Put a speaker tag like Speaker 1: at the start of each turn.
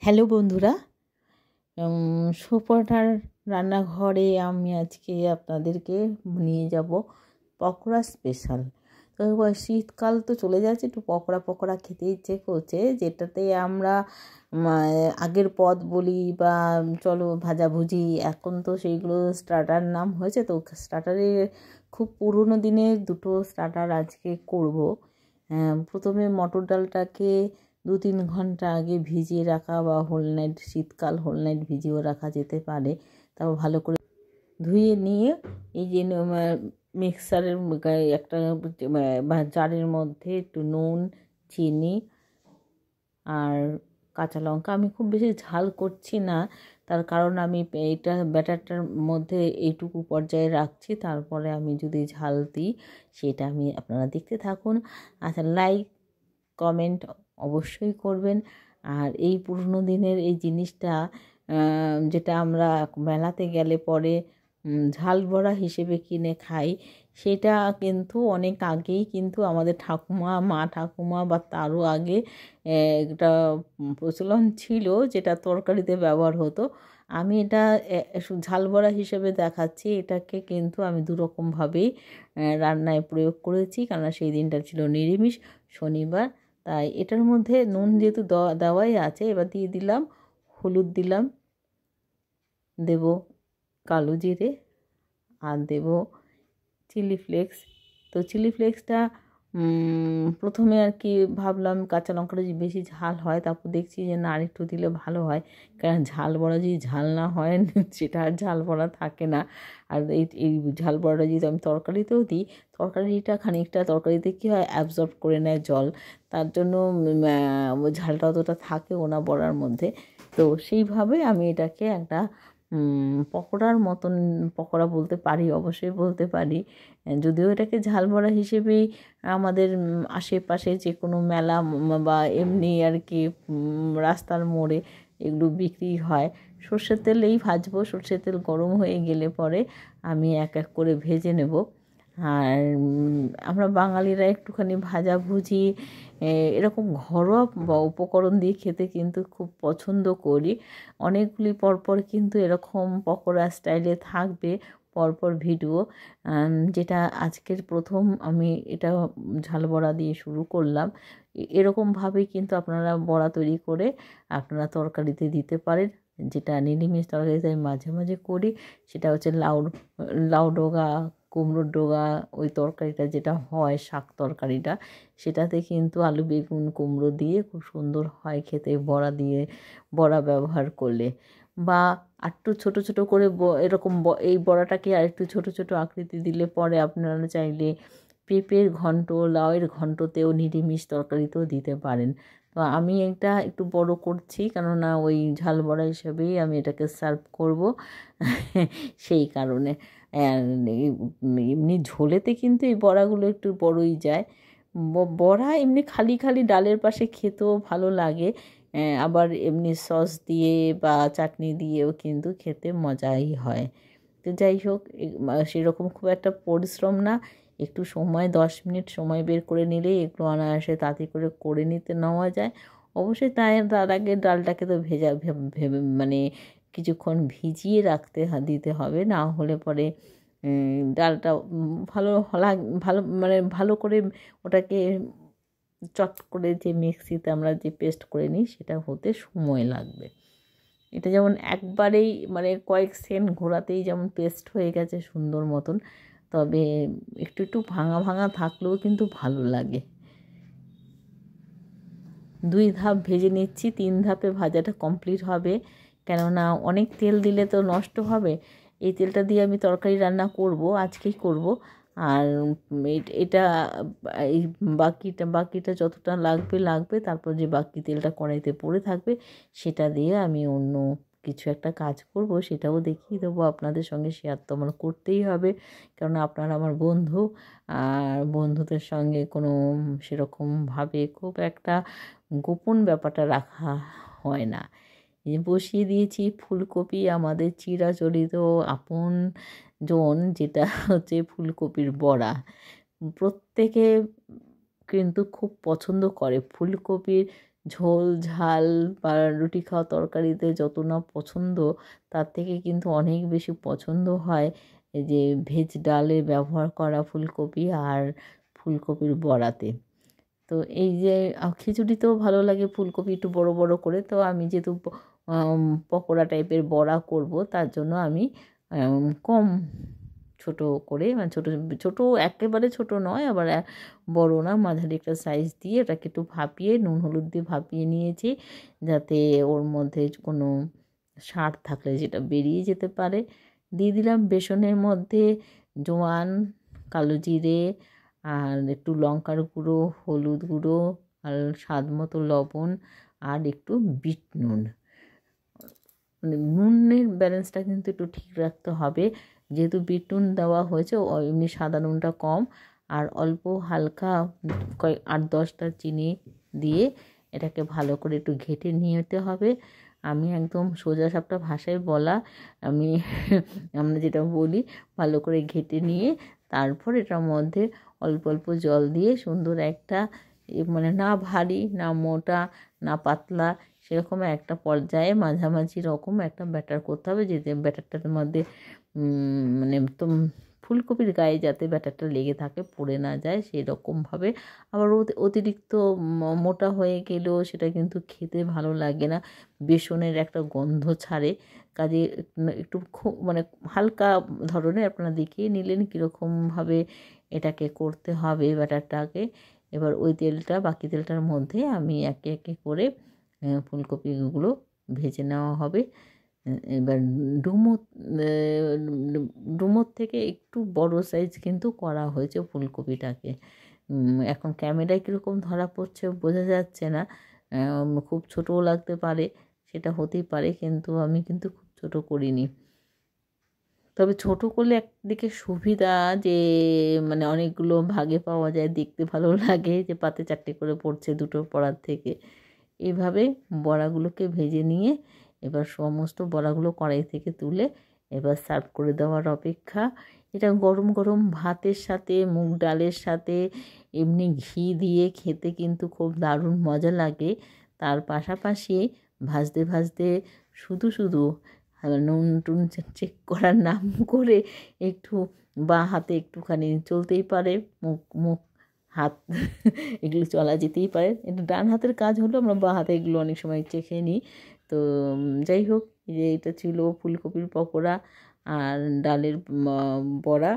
Speaker 1: Hello বন্ধুরা, সুপর্ণার রান্নাঘরে আমি আজকে আপনাদেরকে নিয়ে যাব পকোড়া স্পেশাল। তো এবার শীতকাল তো চলে যাচ্ছে, একটু পকোড়া পকোড়া খেতে ইচ্ছে করছে, যেটাতে আমরা আগের পদ বলি বা চলো ভাজাভুজি, এখন তো সেইগুলো স্টার্টার নাম হয়েছে। তো স্টার্টারে খুব পুরনো দিনের দুটো স্টার্টার আজকে করব। প্রথমে মটর ডালটাকে 2-3 ঘন্টা আগে ভিজিয়ে রাখা, বা হোল নাইট, শীতকাল হোল নাইট ভিজিয়েও রাখা যেতে পারে। তারপর ভালো করে ধুয়ে নিয়ে এই যে মিক্সারের একটা জারের মধ্যে একটু নুন, চিনি আর কাঁচা লঙ্কা, আমি খুব বেশি ঝাল করছি না, তার কারণ আমি এইটা ব্যাটারটার মধ্যে এইটুকু পর্যায়ে রাখছি, তারপরে আমি যদি ঝাল দিই সেটা আপনারা দেখতে থাকুন। আচ্ছা, লাইক কমেন্ট অবশ্যই করবেন। আর এই পুরনো দিনের এই জিনিসটা, যেটা আমরা মেলাতে গেলে পরে ঝাল বড়া হিসেবে কিনে খাই, সেটা কিন্তু অনেক আগেই কিন্তু আমাদের মা ঠাকুমা বা তারও আগে একটা প্রচলন ছিল, যেটা তরকারিতে ব্যবহার হতো। আমি এটা ঝাল বড়া হিসেবে দেখাচ্ছি। এটাকে কিন্তু আমি দুরকমভাবেই রান্নায় প্রয়োগ করেছি, কারণ সেই দিনটা ছিল নিরামিষ, শনিবার। তাই এটার মধ্যে নুন যেহেতু দেওয়াই আছে, এবার দিয়ে দিলাম হলুদ, দিলাম দেব কালো জিরে, আর দেব চিলি ফ্লেক্স। তো চিলি ফ্লেক্সটা প্রথমে আর কি ভাবলাম কাঁচা লঙ্কাটা যদি বেশি ঝাল হয়, তারপর দেখছি যে না, আরেকটু দিলে ভালো হয়, কারণ ঝাল বড়া যদি ঝাল না হয় সেটা আর ঝাল বড়া থাকে না। আর এই ঝাল বড়াটা যদি আমি তরকারিতেও দিই, তরকারিটা খানিকটা তরকারিতে কী হয়, অ্যাবজর্ব করে নেয় জল, তার জন্য ঝালটা অতটা থাকেও না বড়ার মধ্যে। তো সেইভাবে আমি এটাকে একটা পকোড়ার মতন পকোড়া বলতে পারি, অবশ্যই বলতে পারি। যদিও এটাকে ঝাল বড়া হিসেবেই আমাদের আশেপাশে যে কোনো মেলা বা এমনি আর কি রাস্তার মোড়ে এগুলো বিক্রি হয়। সর্ষের তেলেই ভাজবো, সর্ষের তেল গরম হয়ে গেলে পরে আমি এক এক করে ভেজে নেব। আর আমরা বাঙালিরা একটুখানি ভাজাভুজি এরকম ঘরোয়া উপকরণ দিয়ে খেতে কিন্তু খুব পছন্দ করি। অনেকগুলি পরপর কিন্তু এরকম পকোড়া স্টাইলে থাকবে পরপর ভিডিও, যেটা আজকের প্রথম আমি এটা ঝাল বড়া দিয়ে শুরু করলাম। এরকমভাবেই কিন্তু আপনারা বড়া তৈরি করে আপনারা তরকারিতে দিতে পারেন। যেটা নিরামিষ তরকারিতে আমি মাঝে মাঝে করি, সেটা হচ্ছে লাউ ডগা, কুমড়োর ডগা, ওই তরকারিটা যেটা হয় শাক তরকারিটা, সেটাতে কিন্তু আলু বেগুন কুমড়ো দিয়ে খুব সুন্দর হয় খেতে, বড়া ব্যবহার করলে। বা আরেকটু ছোটো ছোটো করে এরকম এই বড়াটাকে আরেকটু ছোটো ছোটো আকৃতি দিলে পরে আপনারা চাইলে পেঁপের ঘন্ট, লাউয়ের ঘন্টতেও নিরামিষ তরকারিতেও দিতে পারেন। তো আমি এটা একটু বড় করছি, কেননা ওই ঝাল বড়া হিসেবেই আমি এটাকে সার্ভ করব সেই কারণে। এমনি ঝোলেতে কিন্তু এই বড়াগুলো একটু বড়ই যায়। বড়া এমনি খালি খালি ডালের পাশে খেতেও ভালো লাগে, আবার এমনি সস দিয়ে বা চাটনি দিয়েও কিন্তু খেতে মজাই হয়। তো যাই হোক, সেরকম খুব একটা পরিশ্রম না, একটু সময় 10 মিনিট সময় বের করে নিলেই এগুলো অনায়াসে তাড়াতাড়ি করে নেওয়া যায়। অবশ্যই তার আগে ডালটাকে তো ভেবে মানে কিছুক্ষণ ভিজিয়ে দিতে হবে, না হলে পরে ডালটা ভালো করে ওটাকে চট করে যে মিক্সিতে আমরা যে পেস্ট করে নিই, সেটা হতে সময় লাগবে। এটা যেমন একবারেই কয়েক সেকেন্ড ঘোরাতেই যেমন পেস্ট হয়ে গেছে সুন্দর মতন, তবে একটু একটু ভাঙা ভাঙা থাকলেও কিন্তু ভালো লাগে। 2 ধাপ ভেজে নিচ্ছি, 3 ধাপে ভাজাটা কমপ্লিট হবে, কেননা অনেক তেল দিলে তো নষ্ট হবে। এই তেলটা দিয়ে আমি তরকারি রান্না করব, আজকেই করব। আর এটা এই বাকিটা যতটা লাগবে, তারপর যে বাকি তেলটা কড়াইতে পড়ে থাকবে, সেটা দিয়ে আমি অন্য কিছু একটা কাজ করব, সেটাও দেখিয়ে দেবো আপনাদের সঙ্গে। শেয়ার তো আমার করতেই হবে, কেননা আপনারা আমার বন্ধু। আর বন্ধুদের সঙ্গে কোনো সেরকমভাবে খুব একটা গোপন ব্যাপারটা রাখা হয় না। বসিয়ে দিয়েছি ফুলকপি, আমাদের চিরাচরিত আপনজন, যেটা হচ্ছে ফুলকপির বড়া। প্রত্যেকে কিন্তু খুব পছন্দ করে ফুলকপির ঝোল ঝাল বা রুটি খাওয়া তরকারিতে যত না পছন্দ, তার থেকে কিন্তু অনেক বেশি পছন্দ হয় এই যে ভেজ ডালে ব্যবহার করা ফুলকপি আর ফুলকপির বড়াতে। তো এই যে খিচুড়িতেও ভালো লাগে ফুলকপি একটু বড় বড় করে। তো আমি যেহেতু পকোড়া টাইপের বড়া করব, তার জন্য আমি কম ছোট করে, মানে ছোটো ছোটো একেবারে ছোট নয়, আবার বড় না, মাঝারি একটা সাইজ দিয়ে ওটাকে একটু ভাপিয়ে নুন হলুদ দিয়ে ভাপিয়ে নিয়েছি, যাতে ওর মধ্যে কোনো সার থাকলে যেটা বেরিয়ে যেতে পারে। দিয়ে দিলাম বেসনের মধ্যে জোয়ান, কালো জিরে, আর একটু লঙ্কার গুঁড়ো, হলুদ গুঁড়ো, আর স্বাদ মতো লবণ, আর একটু বিট নুন। মানে নুনের ব্যালেন্সটা কিন্তু একটু ঠিক রাখতে হবে, যেহেতু বিট নুন দেওয়া হয়েছে, এমনি সাদা নুনটা কম, আর অল্প হালকা কয়েক 8-10টা চিনি দিয়ে এটাকে ভালো করে একটু ঘেঁটে নিতে হবে। আমি একদম সোজা সাপটা ভাষায় বলা, আমি আমরা যেটা বলি, ভালো করে ঘেঁটে নিয়ে তারপর এটার মধ্যে অল্প অল্প জল দিয়ে সুন্দর একটা মানে না ভারী না মোটা না পাতলা, সেরকম একটা পর্যায়ে মাঝামাঝি রকম একটা ব্যাটার করতে হবে, যে ব্যাটারটার মধ্যে মানে ফুলকপির গায়ে যাতে ব্যাটারটা লেগে থাকে, পড়ে না যায় সেই রকমভাবে। আবার অতিরিক্ত মোটা হয়ে গেলেও সেটা কিন্তু খেতে ভালো লাগে না, বেসনের একটা গন্ধ ছাড়ে। কাজে একটু খুব মানে হালকা ধরনের আপনারা দেখিয়ে নিলেন কীরকমভাবে এটাকে করতে হবে ব্যাটারটাকে। এবার ওই তেলটা, বাকি তেলটার মধ্যে আমি একে একে করে ফুলকপিগুলো ভেজে নেওয়া হবে। এবার ডুমো ডুমোর থেকে একটু বড় সাইজ কিন্তু করা হয়েছে ফুলকপিটাকে। এখন ক্যামেরায় কীরকম ধরা পড়ছে বোঝা যাচ্ছে না, খুব ছোটও লাগতে পারে, সেটা হতেই পারে, কিন্তু আমি কিন্তু খুব ছোট করিনি। তবে ছোট করলে একদিকে সুবিধা যে মানে অনেকগুলো ভাগে পাওয়া যায়, দেখতে ভালো লাগে যে পাতে 4টে করে পড়ছে দুটো পড়ার থেকে। এইভাবে বড়াগুলোকে ভেজে নিয়ে এবার সমস্ত বড়াগুলো কড়াই থেকে তুলে এবার সার্ভ করে দেওয়ার অপেক্ষা। এটা গরম গরম ভাতের সাথে, মুগ ডালের সাথে, এমনি ঘি দিয়ে খেতে কিন্তু খুব দারুণ মজা লাগে। তার পাশাপাশি ভাজতে ভাজতে শুধু শুধু নুন টুন চেক করার নাম করে একটু বাঁ হাতে একটুখানি চলতেই পারে, মুখ মুখ হাত এগুলো চলা যেতেই পারে। এটা ডান হাতের কাজ হলো, আমরা বাঁ হাতে এগুলো অনেক সময় চেখে নিই। তো যাই হোক, এই যে এটা ছিল ফুলকপির পকোড়া আর ডালের বড়া।